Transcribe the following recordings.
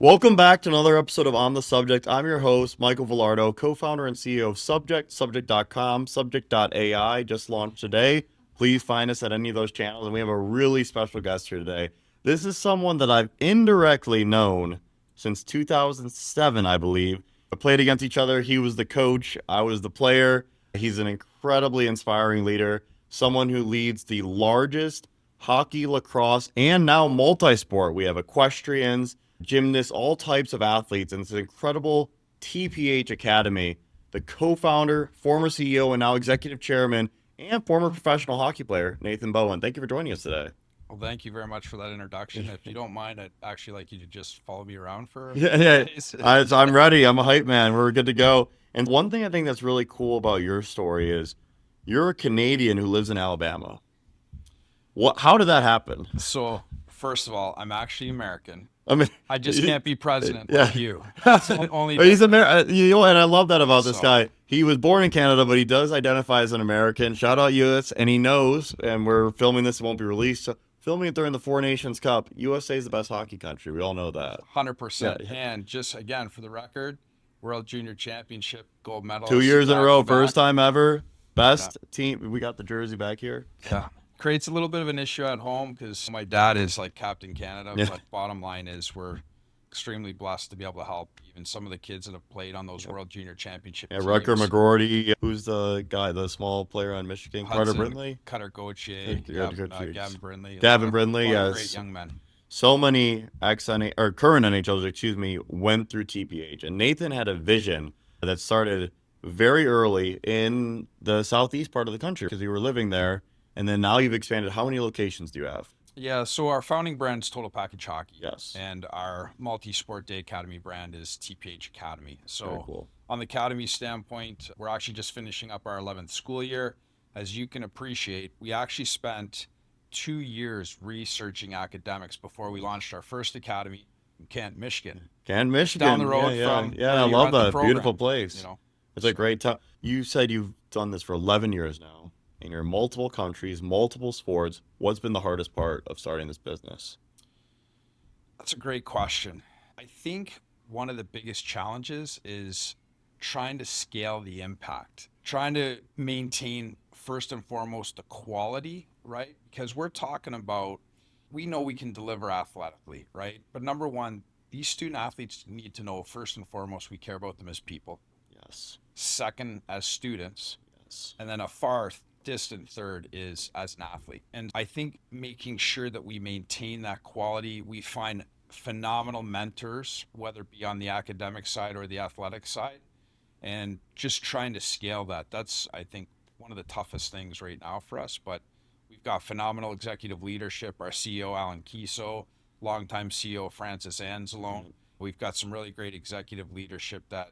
Welcome back to another episode of On the Subject. I'm your host, Michael Vilardo, co-founder and CEO of Subject, Subject.com, Subject.ai, just launched today. Please find us at any of those channels, and we have a really special guest here today. This is someone that I've indirectly known since 2007, I believe. We played against each other. He was the coach, I was the player. He's an incredibly inspiring leader, someone who leads the largest hockey, lacrosse, and now multi-sport. We have equestrians, gymnasts, all types of athletes, and it's an incredible TPH Academy. The co-founder, former CEO, and now executive chairman, and former professional hockey player, Nathan Bowen. Thank you for joining us today. Well, thank you very much for that introduction. If you don't mind, I'd actually like you to just follow me around for a Yeah, few yeah. days. I'm ready. I'm a hype man. We're good to go. And one thing I think that's really cool about your story is you're a Canadian who lives in Alabama. What? How did that happen? So, first of all, I'm actually American. I mean, I just can't be president yeah. like you. That's the only He's difference. American, and I love that about this So, guy. He was born in Canada, but he does identify as an American. Shout out US, and he knows. And we're filming this; it won't be released. So, filming it during the Four Nations Cup. USA is the best hockey country. We all know that. Yeah, 100%. And just again, for the record, World Junior Championship gold two medalist years in a back row, to back. first time ever, Yeah. best team. We got the jersey back here. Yeah. Creates a little bit of an issue at home because my dad is like Captain Canada. Yeah, But bottom line is, we're extremely blessed to be able to help even some of the kids that have played on those World Junior Championship yeah. Rucker teams. McGroarty. Who's the guy? The small player on Michigan. Carter Hudson, Brindley. Cutter Gauthier, Gavin Brindley, Gavin Brindley. a lot of great Yes. young men. So many ex or current NHLs, excuse me, went through TPH, and Nathan had a vision that started very early in the southeast part of the country because you were living there, and then now you've expanded. How many locations do you have? Yeah, so our founding brand is Total Package Hockey, Yes, and our multi-sport day academy brand is TPH Academy. very So, cool. on the academy standpoint, we're actually just finishing up our 11th school year. As you can appreciate, we actually spent 2 years researching academics before we launched our first academy in Kent, Michigan, Can down the Michigan? Yeah, road yeah, from yeah. where I you love run the that. Beautiful program. You place. know, It's a so great time. You said you've done this for 11 years now, and you're in multiple countries, multiple sports. What's been the hardest part of starting this business? that's a great question. I think one of the biggest challenges is trying to scale the impact, trying to maintain first and foremost the quality, right? Because we're talking about, we know we can deliver athletically, right? But number one, these student athletes need to know first and foremost we care about them as people. Yes, Second, as students, yes. and then a far distant third is as an athlete. And I think making sure that we maintain that quality, we find phenomenal mentors, whether it be on the academic side or the athletic side, and just trying to scale that. That's, I think, one of the toughest things right now for us. But we've got phenomenal executive leadership. Our CEO, Alan Kiso, longtime CEO, Francis Anzalone. We've got some really great executive leadership that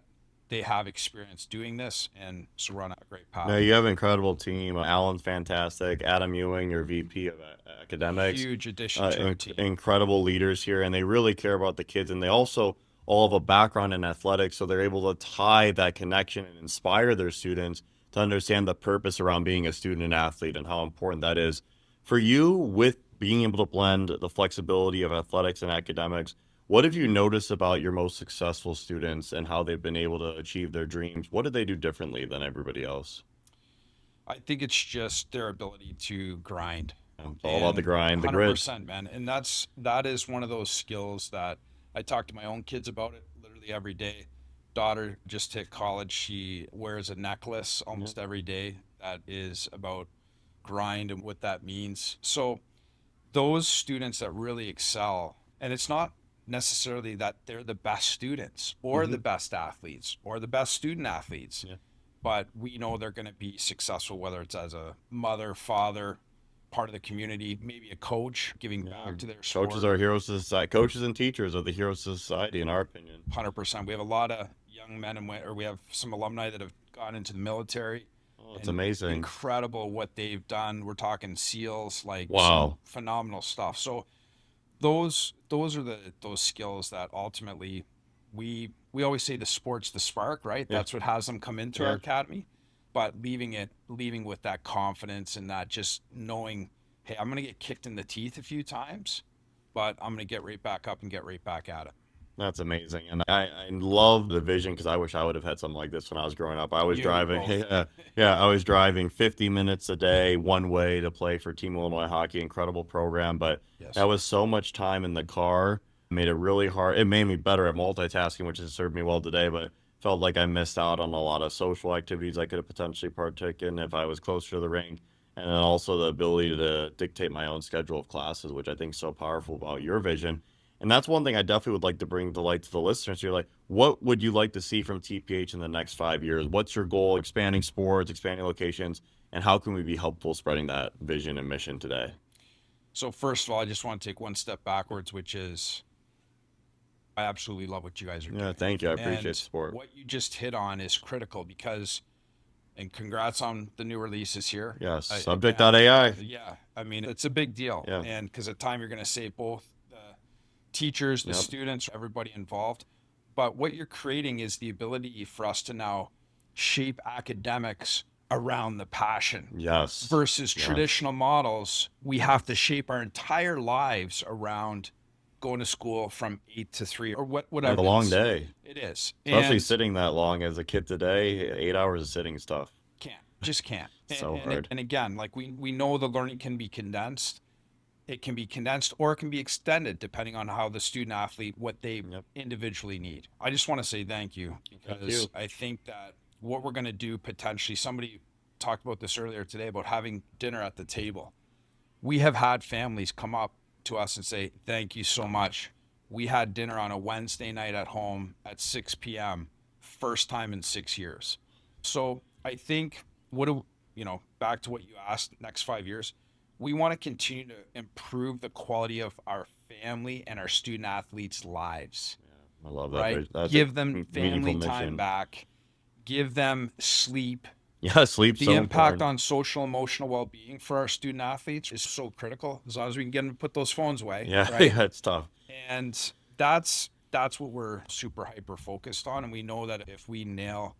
they have experience doing this, and so we're on a great No, path. you have an incredible team. Alan's fantastic. Adam Ewing, your VP of academics, Huge addition to our team. incredible leaders here, and they really care about the kids. And they also all have a background in athletics, so they're able to tie that connection and inspire their students to understand the purpose around being a student and athlete and how important that is for you with being able to blend the flexibility of athletics and academics. What have you noticed about your most successful students and how they've been able to achieve their dreams? What did they do differently than everybody else? I think it's just their ability to grind, It's all about the and grind, the grit. 100%, man. And that is one of those skills that I talk to my own kids about it literally every day. Daughter just hit college. She wears a necklace Yeah. almost every day that is about grind and what that means. So those students that really excel, and it's not necessarily that they're the best students or Hmm. the best athletes or the best student athletes, Yeah. but we know they're going to be successful, whether it's as a mother, father, part of the community, maybe a coach giving Yeah. back to their Coaches sport. are heroes of society. Coaches and teachers are the heroes of society, in our opinion. 100%. We have a lot of young men or we have some alumni that have gone into the military, Oh, it's and amazing. incredible what they've done. We're talking SEALs, like some Wow. phenomenal stuff. So those are those skills that ultimately we always say the sport's the spark, right? Yeah. That's what has them come into our Yeah. academy. But leaving with that confidence and that just knowing, hey, I'm gonna get kicked in the teeth a few times, but I'm gonna get right back up and get right back at it. That's amazing. And I love the vision because I wish I would have had something like this when I was growing up. I was You and me driving, both. yeah, I was driving 50 minutes a day one way to play for Team Illinois Hockey. Incredible program, but that Yes. was so much time in the car. Made it really hard. It made me better at multitasking, which has served me well today, but felt like I missed out on a lot of social activities I could have potentially partaken if I was closer to the rink. And then also the ability to dictate my own schedule of classes, which I think is so powerful about your vision. And that's one thing I definitely would like to bring to light to the listeners. You're like, what would you like to see from TPH in the next 5 years? What's your goal? Expanding sports, expanding locations, and how can we be helpful spreading that vision and mission today? So first of all, I just want to take one step backwards, which is I absolutely love what you guys are Yeah, doing. thank you. I appreciate the And support. what you just hit on is critical because, and congrats on the new releases here. Yes, Again, subject.ai. yeah, I mean, it's a big deal. Yeah, And because at time you're going to save both the teachers, the yep, students, everybody involved. But what you're creating is the ability for us to now shape academics around the passion yes, versus yes. traditional models. We have to shape our entire lives around going to school from 8 to 3 or It's a whatever it long is. day, It is. especially And sitting that long as a kid today. 8 hours of sitting is tough. can't, just can't. So hard. And again, like we know the learning can be condensed. It can be condensed or it can be extended depending on how the student athlete, what they Yep. individually need. I just want to say thank you Thank because you. I think that what we're going to do potentially, somebody talked about this earlier today about having dinner at the table. We have had families come up to us and say, thank you so much. We had dinner on a Wednesday night at home at 6 p.m. First time in 6 years. So I think back to what you asked, next 5 years, we want to continue to improve the quality of our family and our student athletes' lives, I love that. right? That's a Give them meaningful family time mission. back, give them sleep. Yeah, sleep's The so impact important. on social emotional well-being for our student athletes is so critical as long as we can get them to put those phones away, Yeah, right? yeah, it's tough. And that's what we're super hyper focused on, and we know that if we nail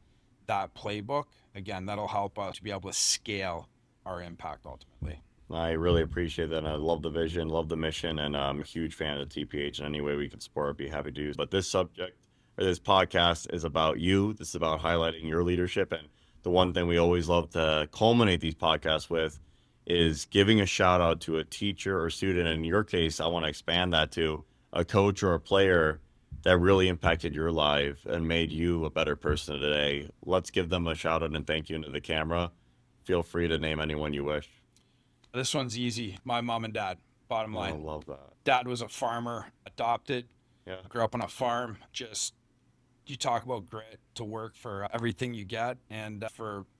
that playbook, again, that'll help us to be able to scale our impact ultimately. I really appreciate that. And I love the vision, love the mission, and I'm a huge fan of TPH. And any way we can support, I'd be happy to do. But this subject or this podcast is about you. This is about highlighting your leadership. And the one thing we always love to culminate these podcasts with is giving a shout out to a teacher or student. In your case, I want to expand that to a coach or a player that really impacted your life and made you a better person today. Let's give them a shout out and thank you into the camera. Feel free to name anyone you wish. This one's easy. My mom and dad, bottom I line. love that. Dad was a farmer, adopted, Yeah. grew up on a farm. Just you talk about grit to work for everything you get, and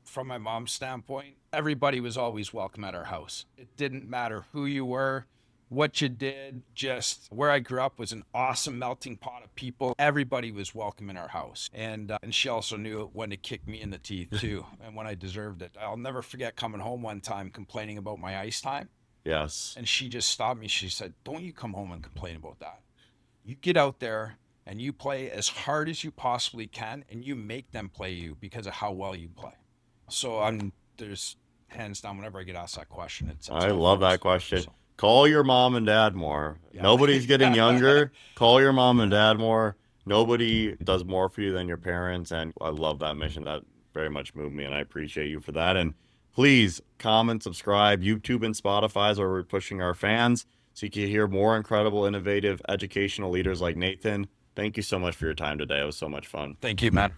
from my mom's standpoint, everybody was always welcome at our house. It didn't matter who you were, what you did. Just where I grew up was an awesome melting pot of people. Everybody was welcome in our house, and she also knew when to kick me in the teeth too, and when I deserved it. I'll never forget coming home one time complaining about my ice time, Yes. and she just stopped me. She said, "Don't you come home and complain about that. You get out there and you play as hard as you possibly can, and you make them play you because of how well you play." So there's hands down whenever I get asked that question, it's I my love that first. question. So Call your mom and dad more. yeah, Nobody's getting younger. Call your mom and dad more. Nobody does more for you than your parents. And I love that mission. That very much moved me. And I appreciate you for that. And please comment, subscribe. YouTube and Spotify is where we're pushing our fans so you can hear more incredible, innovative, educational leaders like Nathan. Thank you so much for your time today. It was so much fun. thank you, man.